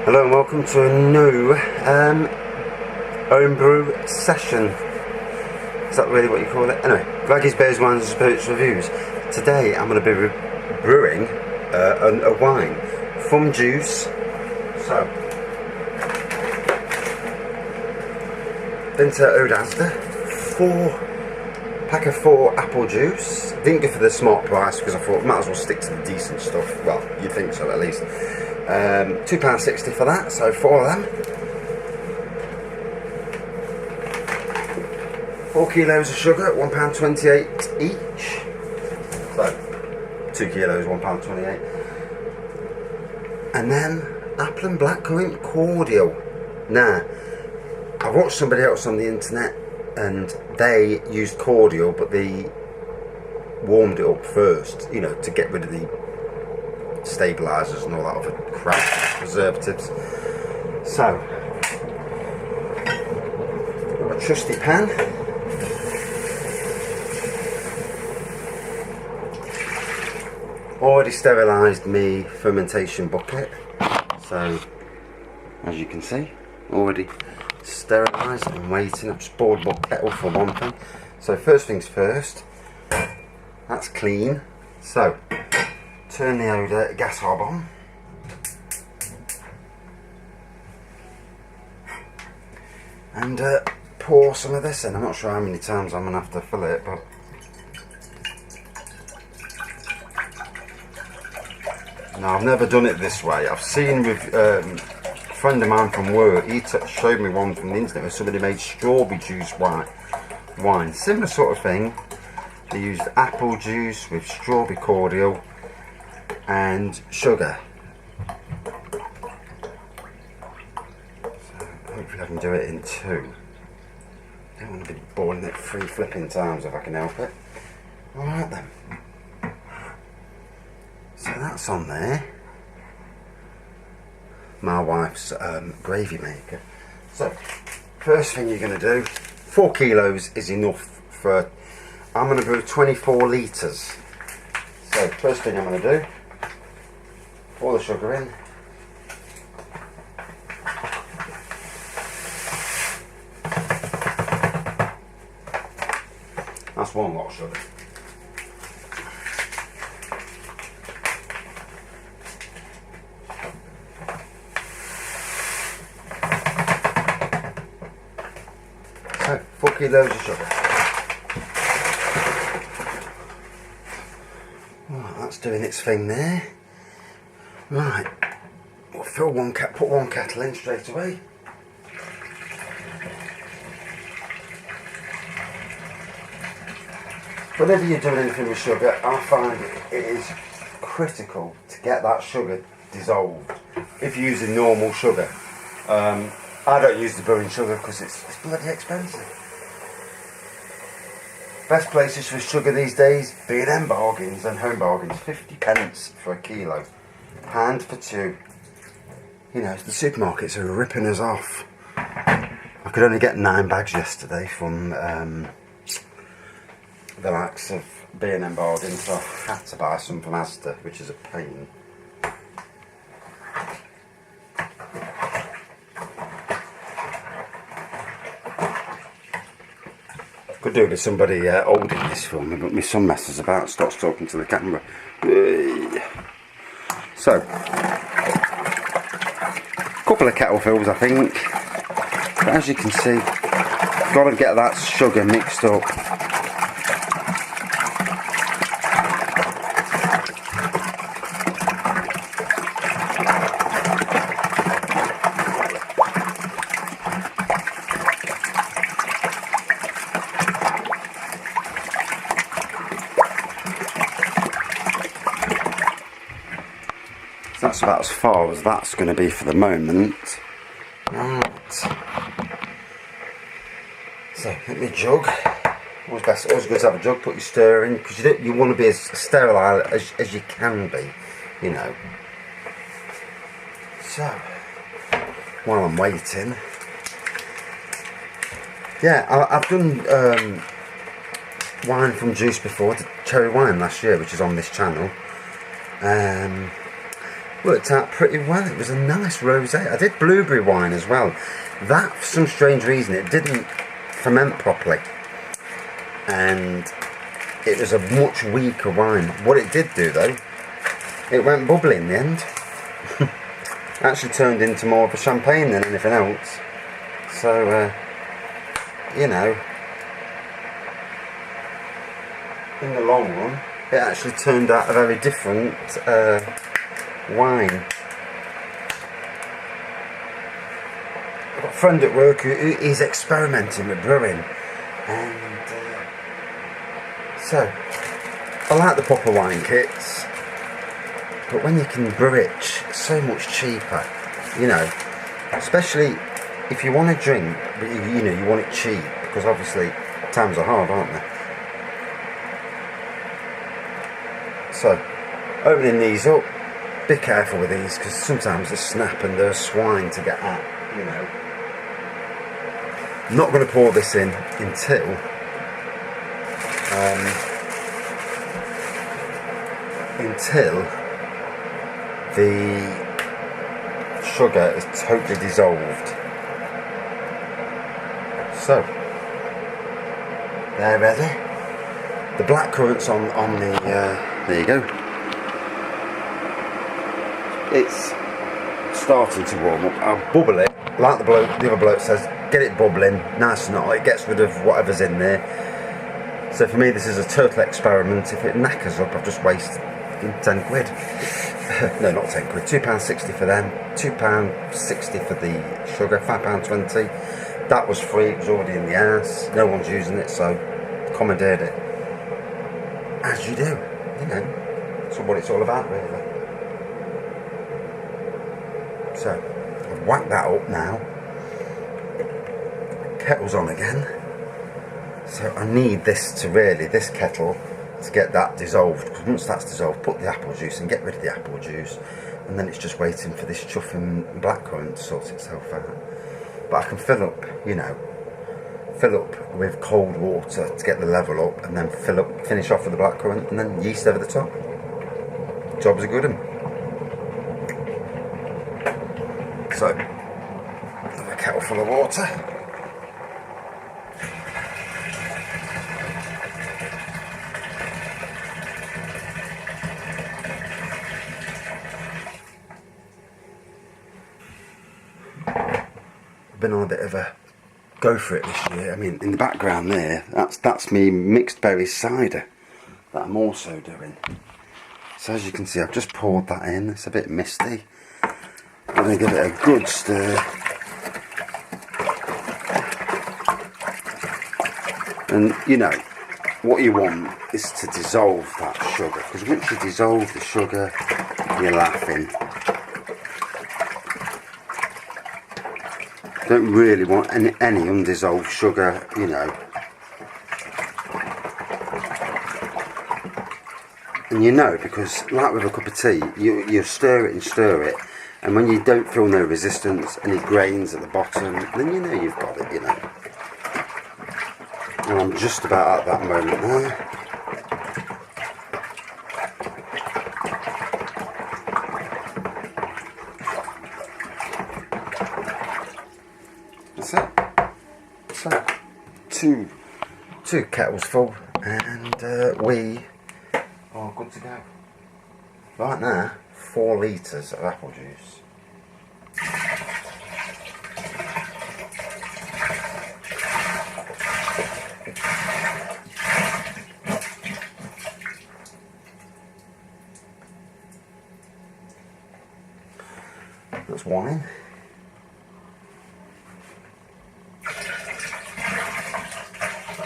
Hello and welcome to a new homebrew session. Is that really what you call it? Anyway, Glaggies, Beers, Wines and Spirits Reviews. Today I'm going to be brewing a wine from juice. So, Winter Odasda, pack of 4 apple juice. Didn't go for the smart price because I thought might as well stick to the decent stuff. Well, you'd think so at least. £2.60 for that, so 4 of them. 4 kilos of sugar, £1.28 each. So 2 kilos, £1.28. And then apple and blackcurrant cordial. Now, I watched somebody else on the internet and they used cordial, but they warmed it up first, you know, to get rid of the stabilisers and all that other crap, preservatives. So, got a trusty pan. Already sterilised me fermentation bucket. So, as you can see, already sterilised and waiting. I've just boiled my kettle for one thing. So first things first, that's clean. So, turn the gas hob on. And pour some of this in. I'm not sure how many times I'm going to have to fill it, but no, I've never done it this way. I've seen with a friend of mine from work, he showed me one from the internet where somebody made strawberry juice wine. Similar sort of thing. They used apple juice with strawberry cordial and sugar. So hopefully I can do it in 2. I don't want to be boiling it 3 flipping times if I can help it. Alright then. So that's on there. My wife's gravy maker. So first thing you're going to do, 4 kilos is enough for, I'm going to brew 24 litres. So first thing I'm going to do, pour the sugar in. That's one lot of sugar. So 4 kilos of sugar. Right, that's doing its thing there. Right, we'll fill put one kettle in straight away. Whenever you're doing anything with sugar, I find it is critical to get that sugar dissolved. If you're using normal sugar, I don't use the brewing sugar because it's bloody expensive. Best places for sugar these days, B&M bargains and home bargains, 50p for a kilo. £1 for 2. You know, the supermarkets are ripping us off. I could only get 9 bags yesterday from the likes of B&M bargains, so I had to buy some from Asda, which is a pain. Could do with somebody holding this for me, but my son messes about, starts talking to the camera. So, couple of kettle fills I think, but as you can see, got to get that sugar mixed up. That's about as far as that's going to be for the moment. Right. So, get your jug. Always good to have a jug. Put your stir in because you want to be as sterile as you can be, you know. So, while I'm waiting, yeah, I've done wine from juice before, the cherry wine last year, which is on this channel. worked out pretty well. It was a nice rosé. I did blueberry wine as well. That, for some strange reason, it didn't ferment properly, and it was a much weaker wine. What it did do though, it went bubbly in the end. Actually turned into more of a champagne than anything else. So you know, in the long run, it actually turned out a very different wine. I've got a friend at work who is experimenting with brewing, and so I like the proper wine kits, but when you can brew it so much cheaper, you know, especially if you want to drink, but you know, you want it cheap, because obviously times are hard, aren't they? So, opening these up, be careful with these, because sometimes they snap and they're a swine to get at, you know. I'm not going to pour this in until the sugar is totally dissolved. So, they're ready. The blackcurrant's on the, there you go. It's starting to warm up. I'll bubble it, like the other bloke says, get it bubbling, nice and hot. It gets rid of whatever's in there. So for me, this is a total experiment. If it knackers up, I've just wasted 10 quid. No, not 10 quid, £2.60 for them, £2.60 for the sugar, £5.20. That was free, it was already in the house, no one's using it, so commandeered it. As you do, you know, that's what it's all about really. So, I've whacked that up now, kettle's on again, so I need this to really, this kettle, to get that dissolved, because once that's dissolved, put the apple juice and get rid of the apple juice, and then it's just waiting for this chuffing blackcurrant to sort itself out. But I can fill up, you know, fill up with cold water to get the level up, and then finish off with the blackcurrant, and then yeast over the top. Job's a good one. So, another kettle full of water. Been on a bit of a go for it this year. I mean, in the background there, that's me mixed berry cider that I'm also doing. So as you can see, I've just poured that in. It's a bit misty. I'm going to give it a good stir. And you know, what you want is to dissolve that sugar, because once you dissolve the sugar, you're laughing. Don't really want any undissolved sugar, you know. And you know, because like with a cup of tea, you stir it, and when you don't feel no resistance, any grains at the bottom, then you know you've got it, you know. And I'm just about at that moment there. That's it. So, two kettles full, and we are good to go. Right now, 4 litres of apple juice. That's wine.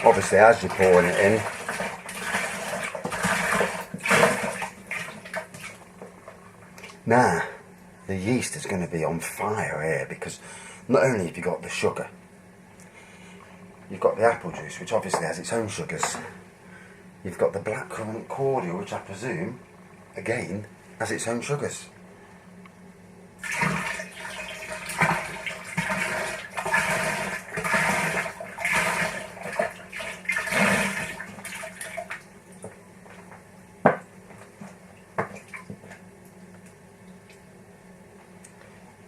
Obviously, as you're pouring it in, now the yeast is going to be on fire here, because not only have you got the sugar, you've got the apple juice, which obviously has its own sugars. You've got the blackcurrant cordial, which I presume, again, has its own sugars.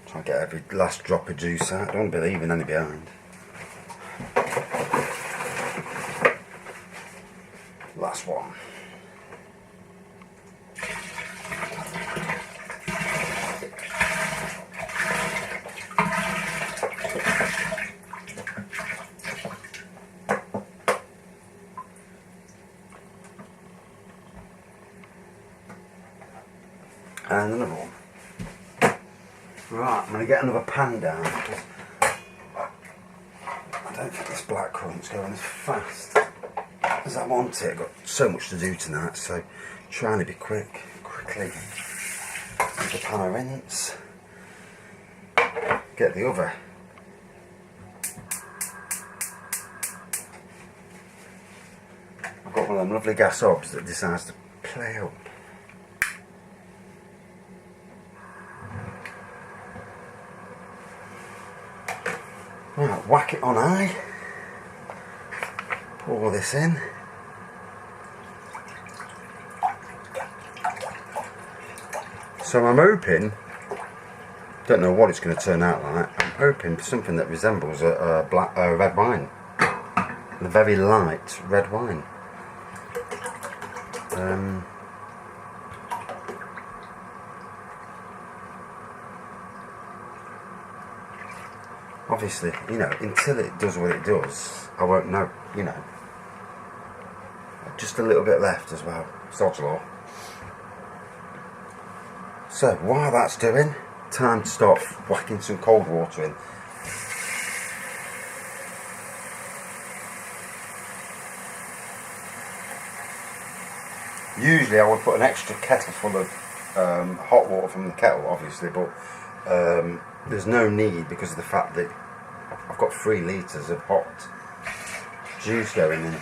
Try and get every last drop of juice out. I don't want to be leaving any behind. Last one. And another one. Right, I'm going to get another pan down because I don't think this blackcurrant's going as fast as I want it. I've got so much to do tonight, so trying to be quickly. Give the pan a rinse. Get the other. I've got one of them lovely gas hobs that decides to play up. Right, whack it on high, pour this in, so I'm hoping, don't know what it's going to turn out like, I'm hoping for something that resembles a red wine, a very light red wine. Obviously, you know, until it does what it does, I won't know, you know. Just a little bit left as well, sod's law. So, while that's doing, time to start whacking some cold water in. Usually I would put an extra kettle full of hot water from the kettle, obviously, but there's no need because of the fact that I've got 3 litres of hot juice going in.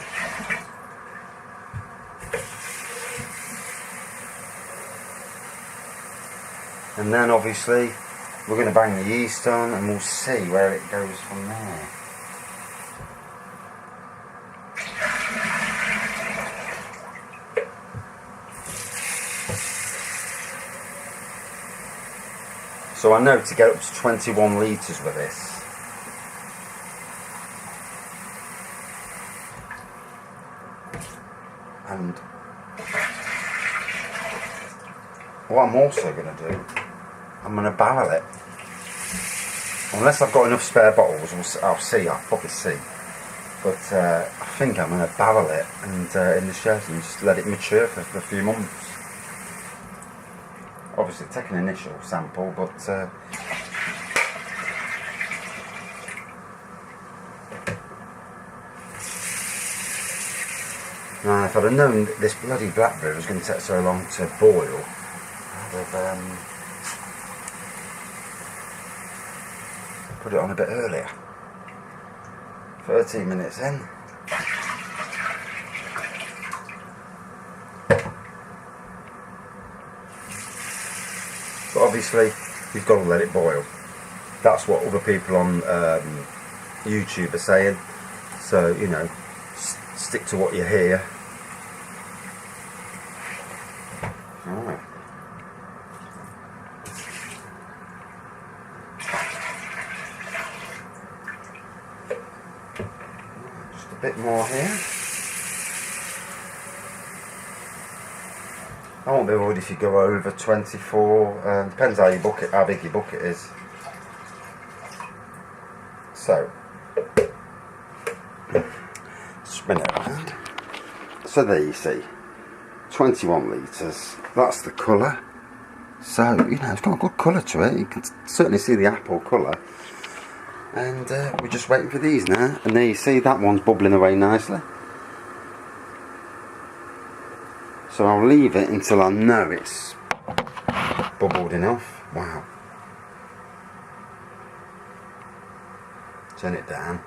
And then obviously we're going to bang the yeast on and we'll see where it goes from there. So I know to get up to 21 litres with this, and what I'm also going to do, I'm going to barrel it. Unless I've got enough spare bottles, I'll see, I'll probably see. But I think I'm going to barrel it and in the shed and just let it mature for a few months. Obviously take an initial sample, but now if I'd have known that this bloody blackberry was going to take so long to boil, I'd have put it on a bit earlier. 13 minutes in. But obviously, you've got to let it boil. That's what other people on YouTube are saying. So, you know, stick to what you hear. Alright. Just a bit more here. I won't be worried if you go over 24, depends how big your bucket is. So, spin it around. So there you see, 21 litres, that's the colour. So, you know, it's got a good colour to it, you can certainly see the apple colour. And we're just waiting for these now, and there you see that one's bubbling away nicely. So I'll leave it until I know it's bubbled enough. Wow. Turn it down.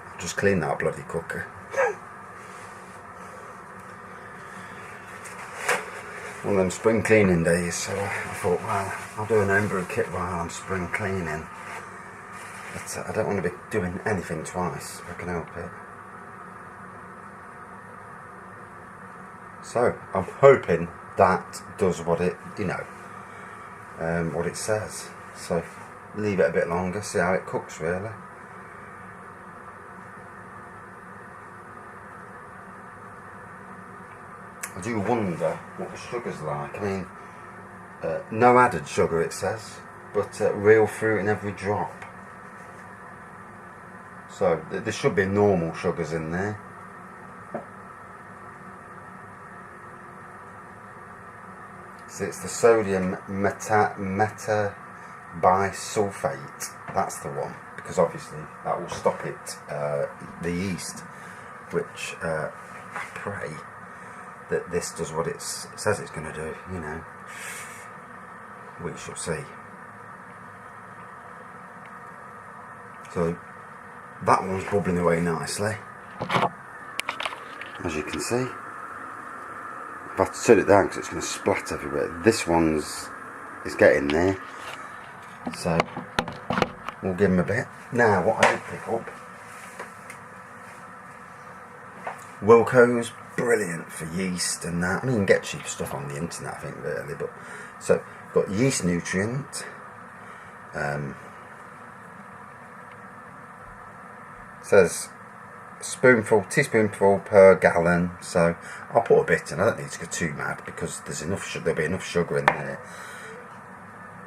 I'll just clean that bloody cooker. One of them spring cleaning days, so I thought, well, I'll do an homebrew kit while I'm spring cleaning. But I don't want to be doing anything twice, if I can help it. So, I'm hoping that does what it, you know, what it says. So leave it a bit longer, see how it cooks really. I do wonder what the sugar's like. I mean, no added sugar it says, but real fruit in every drop. So there should be normal sugars in there. So it's the sodium metabisulfate. That's the one, because obviously that will stop it, the yeast, which I pray that this does what it says it's going to do, you know. We shall see. So that one's bubbling away nicely, as you can see. I've had to turn it down because it's going to splat everywhere. This one's is getting there, so we'll give him a bit. Now, what I did pick up, Wilco's brilliant for yeast and that. I mean, you can get cheap stuff on the internet, I think, really. But so, got yeast nutrient. Says teaspoonful per gallon. So I'll put a bit in. I don't need to go too mad because there's enough. There'll be enough sugar in there.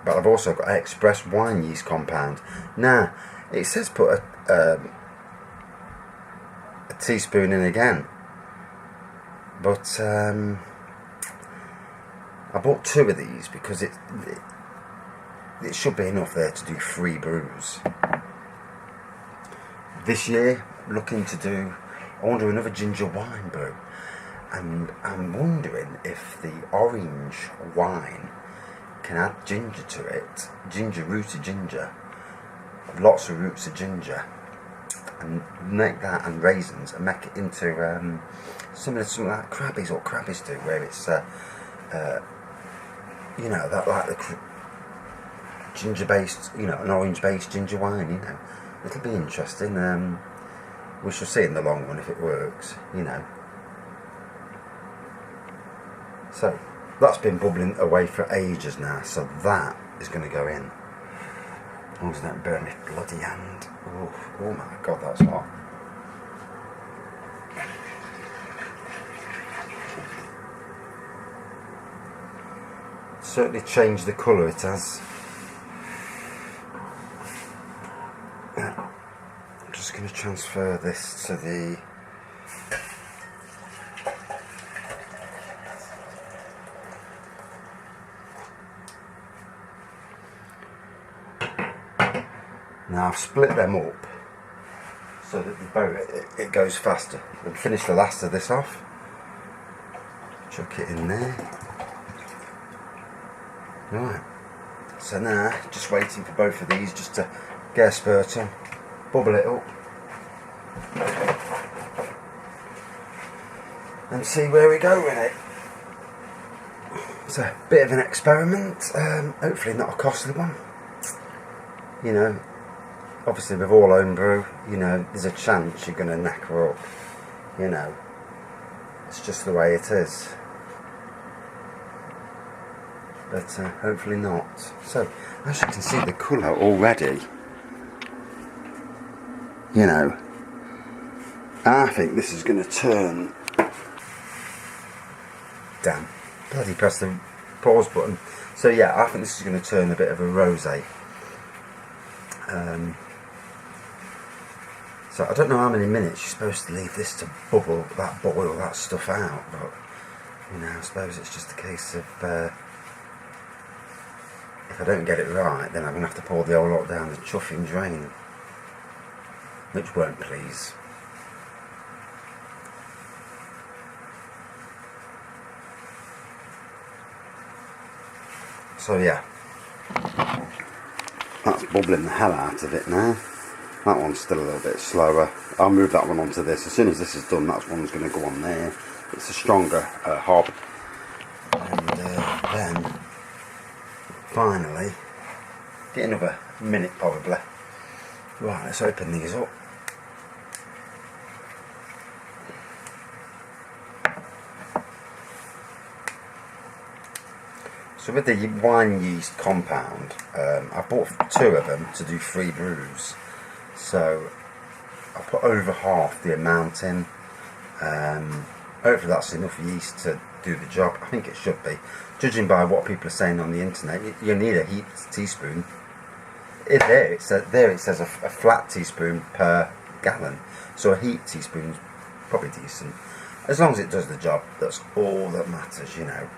But I've also got express wine yeast compound. Now it says put a teaspoon in again, but I bought 2 of these because it should be enough there to do 3 brews. This year, looking to do, I want to do another ginger wine brew, and I'm wondering if the orange wine can add ginger to it, rooted ginger, lots of roots of ginger, and make that and raisins and make it into similar to something like crabbies or crabbies do, where it's you know, that like the ginger based, you know, an orange based ginger wine, you know. It'll be interesting. We shall see in the long run if it works, you know. So that's been bubbling away for ages now, so that is going to go in. As long as I don't burn my bloody hand. Oh my god, that's hot. Certainly changed the colour it has. I'm just going to transfer this to the now I've split them up so that it goes faster. We'll finish the last of this off. Chuck it in there. Right. So now, just waiting for both of these just to get a spurt on, bubble it up, and see where we go with it. It's a bit of an experiment, hopefully not a costly one. You know, obviously with all homebrew, you know, there's a chance you're going to knack her up, you know. It's just the way it is. But hopefully not. So, as you can see the colour already, you know, I think this is going to turn, damn, bloody press the pause button. So yeah, I think this is going to turn a bit of a rosé. So I don't know how many minutes you're supposed to leave this to bubble, boil that stuff out, but you know, I suppose it's just a case of if I don't get it right, then I'm going to have to pour the whole lot down the chuffing drain, which won't please. So yeah, that's bubbling the hell out of it now. That one's still a little bit slower. I'll move that one onto this. As soon as this is done, that one's going to go on there. It's a stronger hob. And then, finally, get another minute probably. Right, let's open these up. So with the wine yeast compound, I bought 2 of them to do 3 brews. So I put over half the amount in. Hopefully that's enough yeast to do the job. I think it should be. Judging by what people are saying on the internet, you need a heaped teaspoon. There it says a flat teaspoon per gallon. So a heaped teaspoon's probably decent. As long as it does the job, that's all that matters, you know.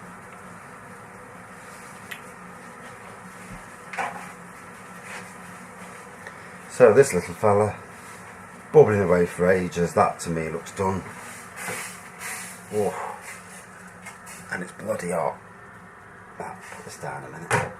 So this little fella, bubbling away for ages, that to me looks done. Oh, and it's bloody hot. I'll put this down a minute.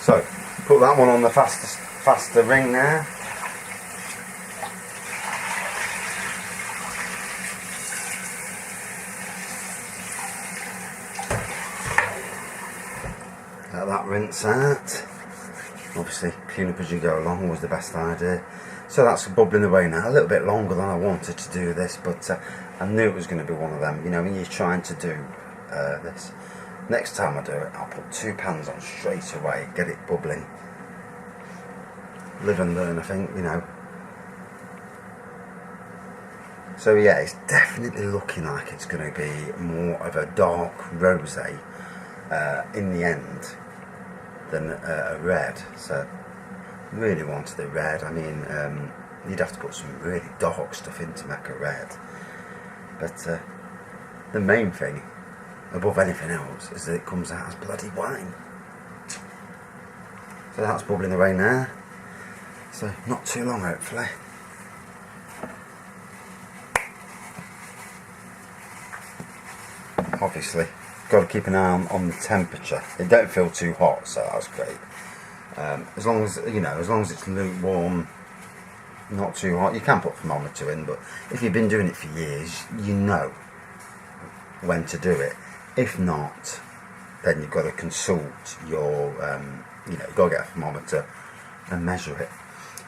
So, put that one on the faster ring now. Let that rinse out. Obviously, clean up as you go along was the best idea. So that's bubbling away now. A little bit longer than I wanted to do this, but I knew it was going to be one of them. You know, when you're trying to do this. Next time I do it, I'll put 2 pans on straight away, get it bubbling. Live and learn, I think, you know. So yeah, it's definitely looking like it's going to be more of a dark rosé in the end than a red. So really wanted a red. I mean, you'd have to put some really dark stuff in to make a red. But the main thing, above anything else, is that it comes out as bloody wine. So that's bubbling away now. So not too long, hopefully. Obviously, got to keep an eye on the temperature. It don't feel too hot, so that's great. As long as it's lukewarm, not too hot. You can put thermometer in, but if you've been doing it for years, you know when to do it. If not, then you've got to consult your, you've got to get a thermometer and measure it.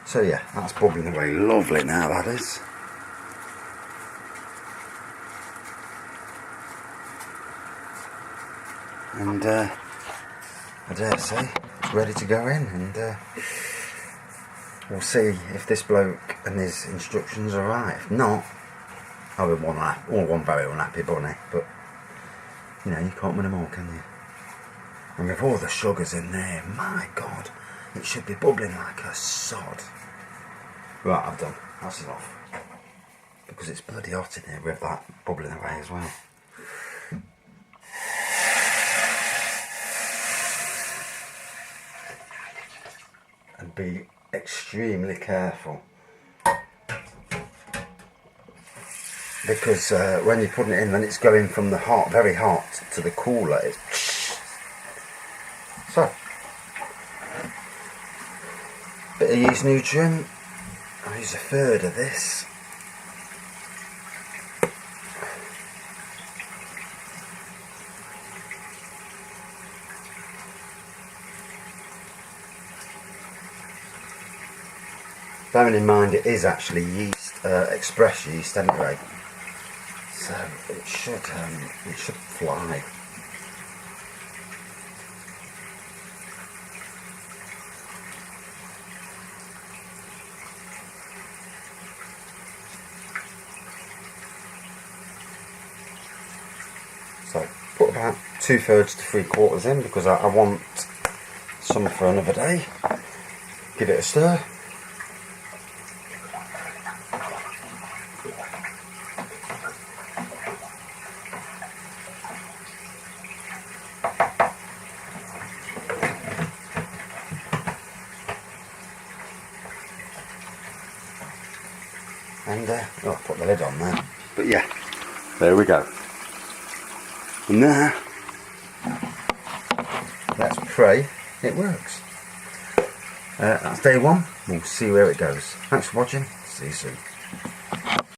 So yeah, that's bubbling away lovely now, that is. And I dare say it's ready to go in, and we'll see if this bloke and his instructions are right. If not, I'll be one very unhappy bunny, but you know, you can't win them all, can you? And with all the sugars in there, my God, it should be bubbling like a sod. Right, I've done. That's enough. Because it's bloody hot in here with that bubbling away as well. And be extremely careful. Because when you're putting it in, when it's going from the hot, very hot, to the cooler, it's... So, bit of yeast nutrient. I'll use 1/3 of this. Bearing in mind it is actually yeast, express yeast anyway. So it should fly. So put about 2/3 to 3/4 in, because I want some for another day. Give it a stir. And I'll put the lid on there. But yeah, there we go. And now, let's pray it works. That's day one. We'll see where it goes. Thanks for watching. See you soon.